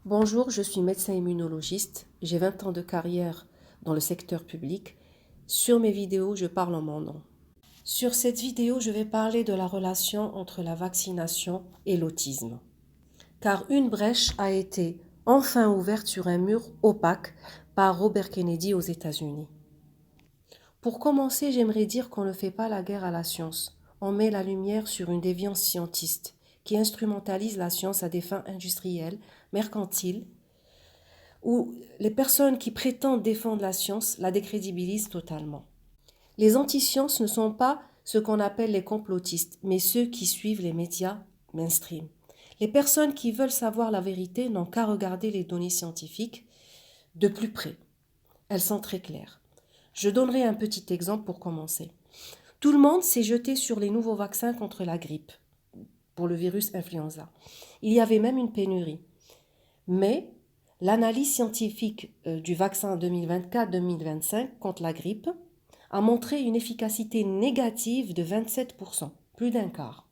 Bonjour, je suis médecin immunologiste. J'ai 20 ans de carrière dans le secteur public. Sur mes vidéos, je parle en mon nom. Sur cette vidéo, je vais parler de la relation entre la vaccination et l'autisme. Car une brèche a été enfin ouverte sur un mur opaque par Robert Kennedy aux États-Unis. Pour commencer, j'aimerais dire qu'on ne fait pas la guerre à la science. On met la lumière sur une déviance scientiste qui instrumentalise la science à des fins industrielles, mercantiles, où les personnes qui prétendent défendre la science la décrédibilisent totalement. Les anti-sciences ne sont pas ce qu'on appelle les complotistes, mais ceux qui suivent les médias mainstream. Les personnes qui veulent savoir la vérité n'ont qu'à regarder les données scientifiques de plus près. Elles sont très claires. Je donnerai un petit exemple pour commencer. Tout le monde s'est jeté sur les nouveaux vaccins contre la grippe, pour le virus influenza. Il y avait même une pénurie. Mais l'analyse scientifique du vaccin 2024-2025 contre la grippe a montré une efficacité négative de 27%, plus d'un quart.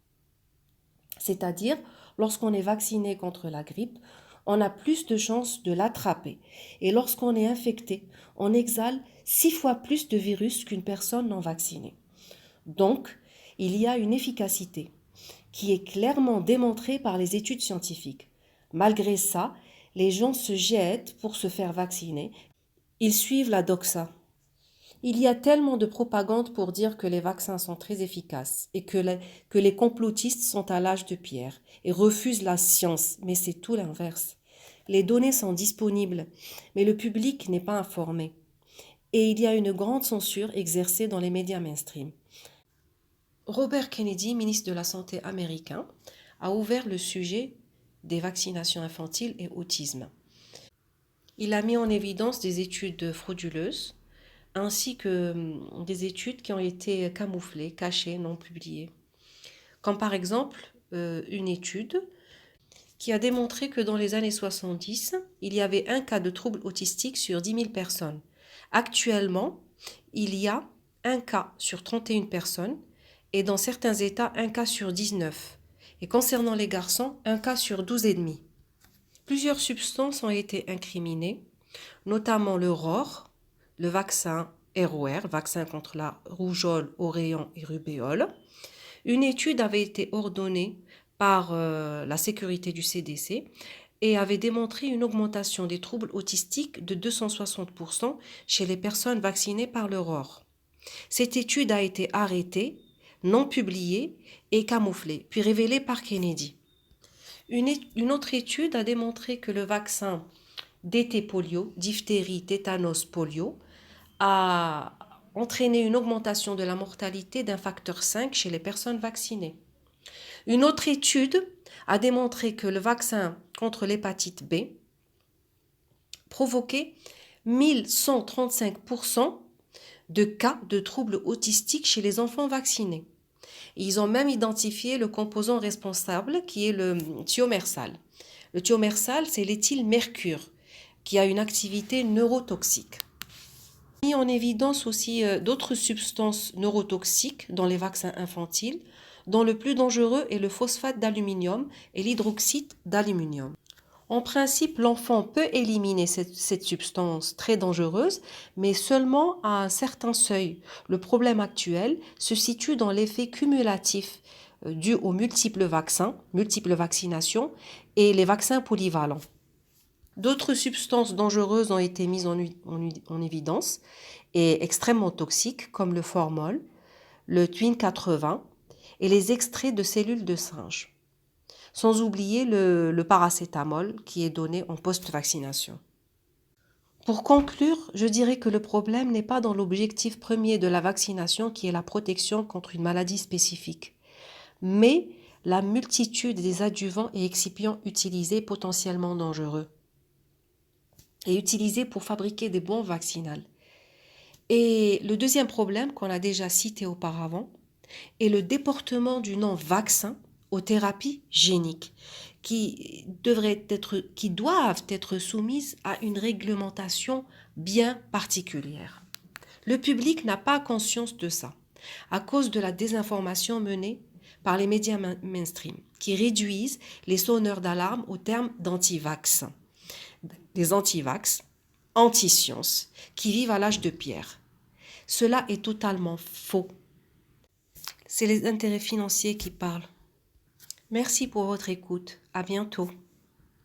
C'est-à-dire, lorsqu'on est vacciné contre la grippe, on a plus de chances de l'attraper. Et lorsqu'on est infecté, on exhale 6 fois plus de virus qu'une personne non vaccinée. Donc, il y a une efficacité qui est clairement démontrée par les études scientifiques. Malgré ça, les gens se jettent pour se faire vacciner. Ils suivent la doxa. Il y a tellement de propagande pour dire que les vaccins sont très efficaces et que les complotistes sont à l'âge de pierre et refusent la science, mais c'est tout l'inverse. Les données sont disponibles, mais le public n'est pas informé. Et il y a une grande censure exercée dans les médias mainstream. Robert Kennedy, ministre de la Santé américain, a ouvert le sujet des vaccinations infantiles et autisme. Il a mis en évidence des études frauduleuses ainsi que des études qui ont été camouflées, cachées, non publiées. Comme par exemple une étude qui a démontré que dans les années 70, il y avait un cas de trouble autistique sur 10 000 personnes. Actuellement, il y a un cas sur 31 personnes et dans certains États, un cas sur 19. Et concernant les garçons, un cas sur 12,5. Plusieurs substances ont été incriminées, notamment le ROR, le vaccin ROR, vaccin contre la rougeole, oréon et rubéole. Une étude avait été ordonnée par la sécurité du CDC et avait démontré une augmentation des troubles autistiques de 260% chez les personnes vaccinées par le ROR. Cette étude a été arrêtée, non publiée et camouflée, puis révélée par Kennedy. Une autre étude a démontré que le vaccin DT polio, diphtérie, tétanos, polio, a entraîné une augmentation de la mortalité d'un facteur 5 chez les personnes vaccinées. Une autre étude a démontré que le vaccin contre l'hépatite B provoquait 1135% de cas de troubles autistiques chez les enfants vaccinés. Ils ont même identifié le composant responsable qui est le thiomersal. Le thiomersal, c'est l'éthylmercure qui a une activité neurotoxique. Mis en évidence aussi d'autres substances neurotoxiques dans les vaccins infantiles, dont le plus dangereux est le phosphate d'aluminium et l'hydroxyde d'aluminium. En principe, l'enfant peut éliminer cette substance très dangereuse, mais seulement à un certain seuil. Le problème actuel se situe dans l'effet cumulatif dû aux multiples vaccinations et les vaccins polyvalents. D'autres substances dangereuses ont été mises en évidence et extrêmement toxiques, comme le formol, le Twin 80 et les extraits de cellules de singe. Sans oublier le paracétamol qui est donné en post-vaccination. Pour conclure, je dirais que le problème n'est pas dans l'objectif premier de la vaccination qui est la protection contre une maladie spécifique, mais la multitude des adjuvants et excipients utilisés potentiellement dangereux et utilisés pour fabriquer des bombes vaccinales. Et le deuxième problème qu'on a déjà cité auparavant est le déportement du nom vaccin aux thérapies géniques qui doivent être soumises à une réglementation bien particulière. Le public n'a pas conscience de ça à cause de la désinformation menée par les médias mainstream qui réduisent les sonneurs d'alarme au terme d'anti-vax. des anti-vax, anti-science, qui vivent à l'âge de pierre. Cela est totalement faux. C'est les intérêts financiers qui parlent. Merci pour votre écoute. À bientôt.